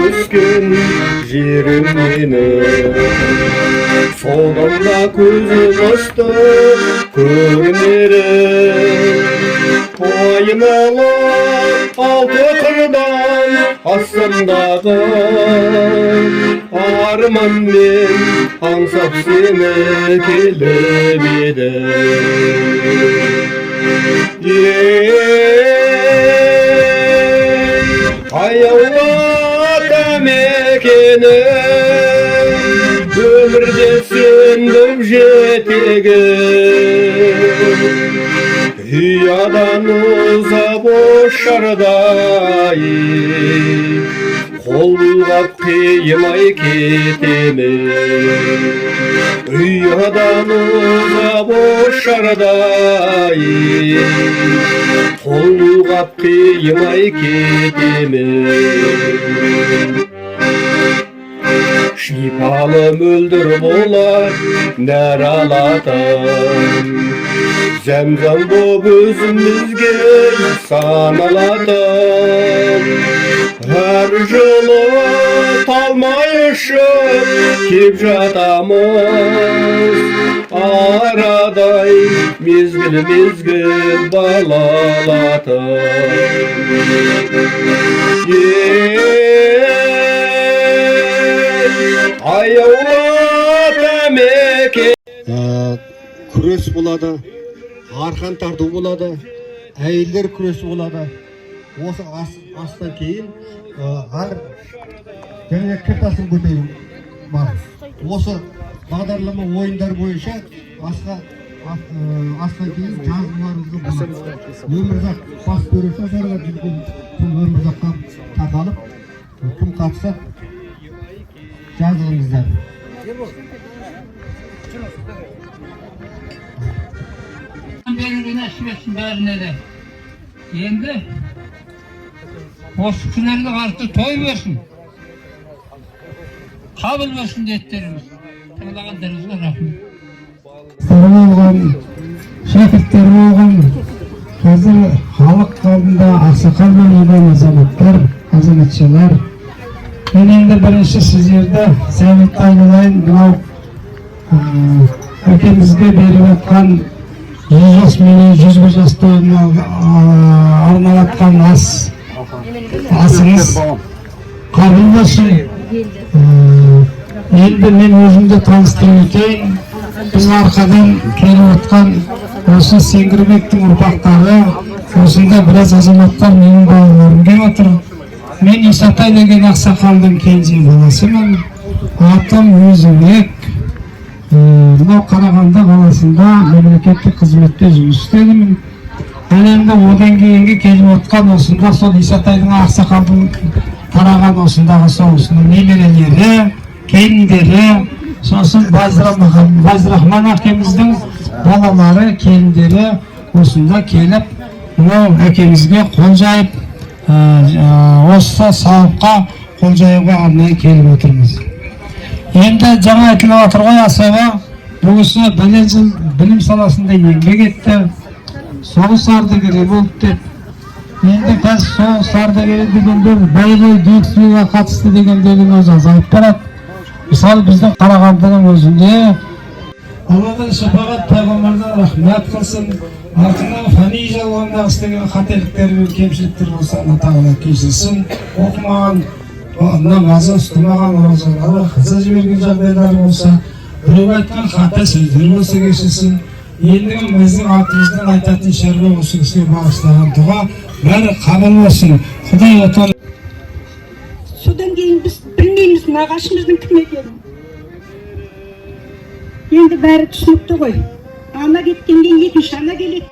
Ösken jerim meni sodan da gözüm açtı görmerim aynalar altı kırdan aslımdağı arman men ansap seni kelebilir Ayavata mekeni ömürde sündüm jetegi Hüyadan uza boşarday Kolgap kıymay ketemi Hüyadan uza boşarday Kolgap kıymay ketemi Şifalım öldür bolar neralatan Zemzem bu gözümüzge sanalatan Her jolu talmayışıp kip jatamız Araday mizgil balalatan Ayavata meke Күрес болады, арқан тарту болады, әйелдер күресі болады. Осы астан кейін және кіртасын көтеру бар. Осы бағдарлама ойындар бойынша астан кейін жазыларыңызды болады. Өмірзақ бас көресі азарға жүрген өмірзаққа тақалып, кім қатысып жазылыңыздар. Belirli nasibetsin bärine de. Endi oşu künerlik artı toy versin. Kabul versin deyetlerimiz. Tığlağanlarınızga rahmet. Sarı olgan, şakirtleri olgan, hazır halk aldında aksakal bölügen azamatçılar. Ben endi birinci sizlerde Sayın Aynalayın bunau ülkemizge berip atkan 100 жас менен 100 жас тойуна арналаткан асыңыз кабыл болсун. Эndi мен өзүмдү тааныштырып өтөйүн. Биздин аркадан келип аткан осы Сеңгирбектин урпактары, осунда бир аз азаматтар менин балаларым келип атыр. Мен Исатай деген аксакалдын кенже баласымын. Атым Өзүбек. Мынау Караганда қаласында мемлекеттік қызметте жұмыс істедім. Әлемде одан кейінгі келіп отқан осында сол Исатайдың ақсақалдың тараған осындағы соғысының немерелері, келіндері, сосын Байзрахман әкеміздің балалары, келіндері осында келіп, мынау әкемізге қол жайып, осы сауыққа қол жаюға арнайы келіп отырмыз. Енді жаңа айтылып отыр ғой, Асаба бұл кісі бірер жыл білім саласында еңбек етті. Соғыс ардагері болды деп. Енді қазір соғыс ардагері дегендер байлау дүйексуға қатысты дегендердің өзі азайып барады. Мысалы біздің Қарағандының өзінде Алладан шапағат пайғамбардан рахмат қылсын. Артынан фани жалғандағы істеген қателіктер мен кемшіліктер болса Алла тағала кешірсін. Оқымаған намазы ұстамаған оразалары қыза жіберген жағдайлар болса, біреу айтқан қате сөздер болса кешірсін. Ендігі біздің атымыздан айтатын шаруа осы кісіге бағыштаған дұға бәрі қабыл болсын. Құдай отыр. Содан кейін біз білмейміз нағашымыздың кім екенін. Енді бәрі түсінікті ғой. Ана кеткеннен екінші ана келеді.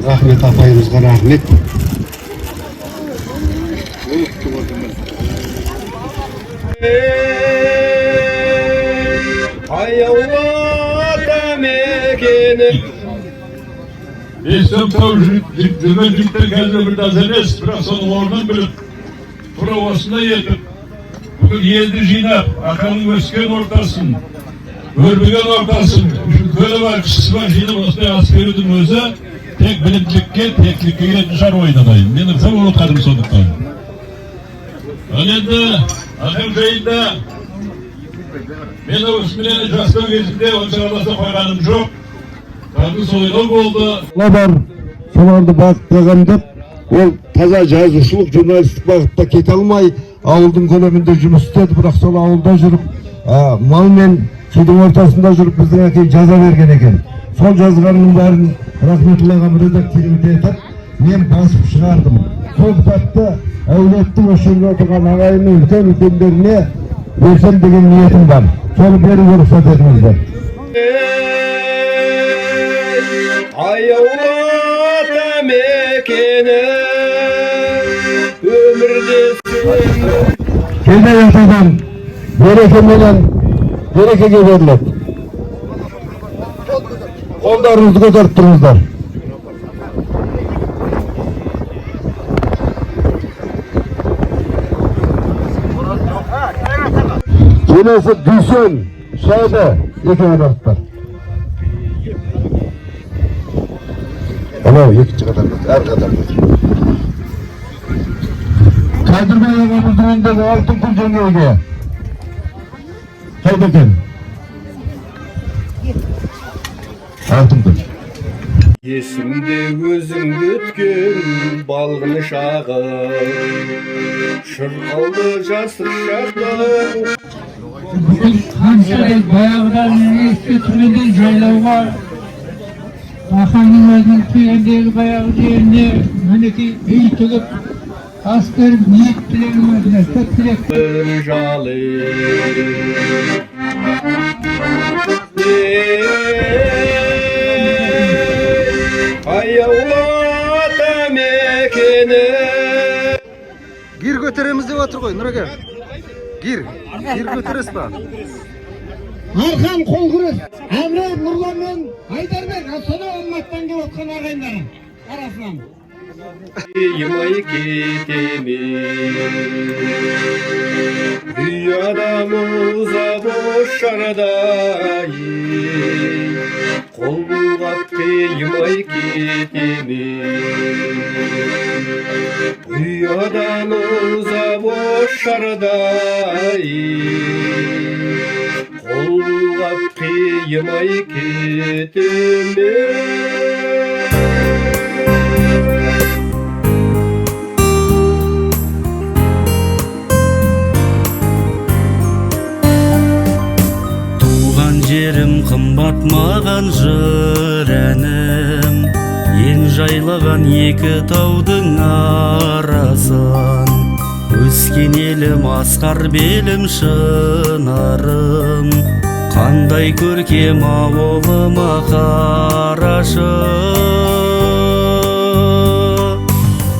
Рахмет апайымызға рахмет. Аяулата мекені Естіп тау жүрген жігіттер қазір бір аз емес, бірақ соның орнын біліп, тұра осында етіп, бүкіл елді жинап, ақаның өскен ортасын, өрбіген ортасын, көлі бар, кішісі бар жинап осындай ас берудің өзі тек білімділікке, тектілікке келетін шаруа айналайын. Мен ұрсам ұмытқаным сондықтан. Ал енді ақыр жайында мен осыменен жастау кезінде онша араласа қойғаным жоқ. Қазір солайлау болды. Бар, соларды бағыттаған деп, ол таза жазушылық, журналистік бағытта кете алмай, ауылдың көлемінде жұмыс істеді, бірақ сол ауылда жүріп, мал мен судың ортасында жүріп біздің әкей жаза берген екен. Сол жазғанның бәрін Рахметулла ағам редактировать етіп, мен басып шығардым. Сол кітапты әулеттің өшіріп отырған ағайынның үлкен-үлкендеріне берсем деген ниетім бар. Соны беруге рұқсат етіңіздер. Аяулата мекені өмірде сүйемді. Келмей атадан берекеге беріледі. Қолдарыңызды көтеріп тұрыңыздар. Келесі Дүйсен, Шайды, екеуін артар. Анау екінші қадамда, әр қадамда. Қадырбай ағамыздың үйіндегі алтын күн жеңгейге. Қайда екен? Алтын күн. Есімде өзіңді өткен балғын шағы, шырқалды жасыр шақтың. Қанша баяғыдан еске түсіргендей жайлауға, Ахаңның өзінің түйендегі баяғы жеріне мінекей үй тігіп, ас беріп ниет тілегім өзіне, көп тілек. Bir жалы аяулата мекені. Гир көтереміз деп отыр ғой, Нұреке. Гир көтересіз ба? Арқан қол күрес. Әмре, Нұрлан мен Айдарбек, сонау Алматыдан келіп отқан ағайындарым арасынан. Yımay ketemi Dünyadamıza boş araday Kol bulgap yımay ketemi Dünyadamıza boş araday Kol bulgap yımay ketemi Жерім қымбат маған жыр әнім, ең жайлаған екі таудың арасын. Өскен елім асқар белім шынарым, қандай көркем ауылыма қарашы.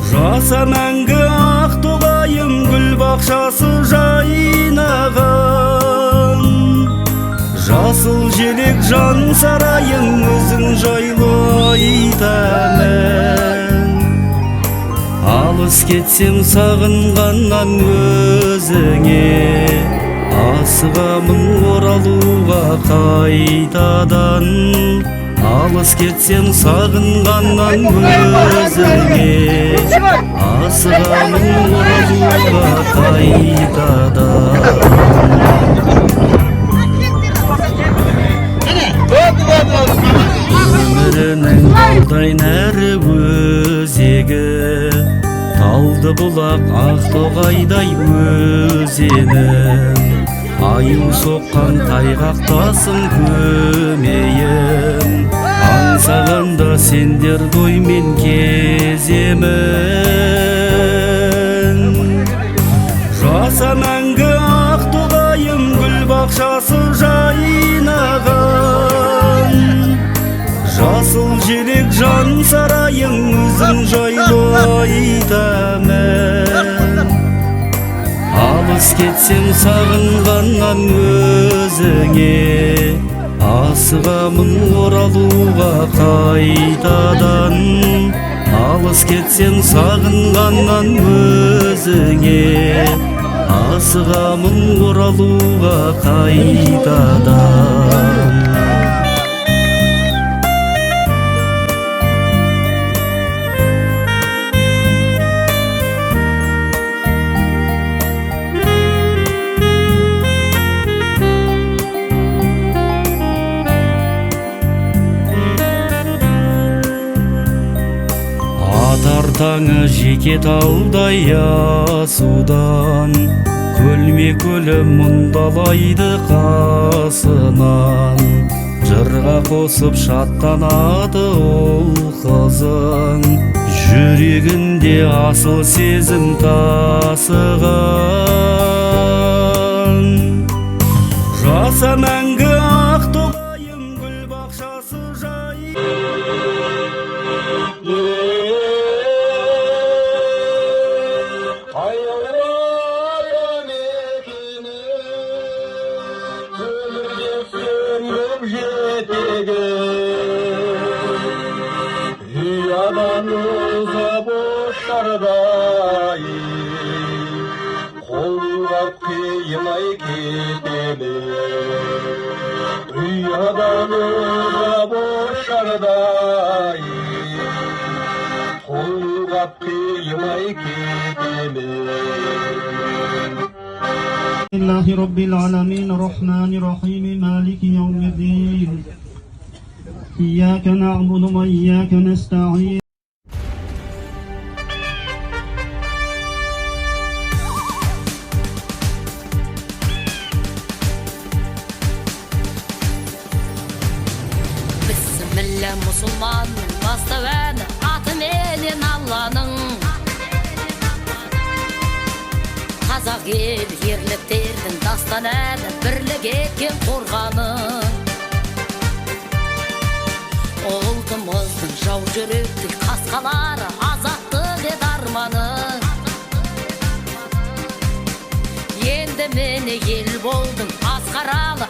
Жаса мәңгі ақтоғайым гүл бақшасы жайнаған. Жасыл желек жан сарайың өзің жайлы айтамын. Алыс кетсем сағынғаннан өзіңе, асығамын оралуға қайтадан. Алыс кетсем сағынғаннан өзіңе, асығамын оралуға қайтадан. Өмірінің алдай нәрі өзегі, талды бұлақ ақтоғайдай өзенім. Аю соққан тайғақтасың көмейім, аңсағанда сендер доймен кеземін. Жаса мәңгі ақтоғайым гүл бақшасы жайнаған. асыл желек жан сарайың өзің жайлы айтамын. Алыс кетсем сағынғаннан өзіңе, асығамын оралуға қайтадан. Алыс кетсем сағынғаннан өзіңе, асығамын оралуға қайтадан. Таңы жеке таудай асудан, көлме-көлі мұндалайды қасынан. Жырға қосып шаттанады ол қызың, жүрегінде асыл сезім тасыған. Жаса мәңгі ақтоғайым гүл бақшасы жай. Yalanıza boşarday, kollar kıymay gidelim. Yalanıza boşarday, kollar kıymay gidelim. Bismillahi Rabbil Alamin, Rahmanirrahim, Maliki Yevmiddin. İyyâke na'budu ve iyyâke nesta'in. Bismillah musulmanın bastavanı, atı menen Allah'nın. Қазақ ел ерліктердің дастананы, бірлік еткен қорғаны. Ұлтымыздың жау жүректік қасқалары, азаттық ед арманы. Енді мені ел болдың, асқаралы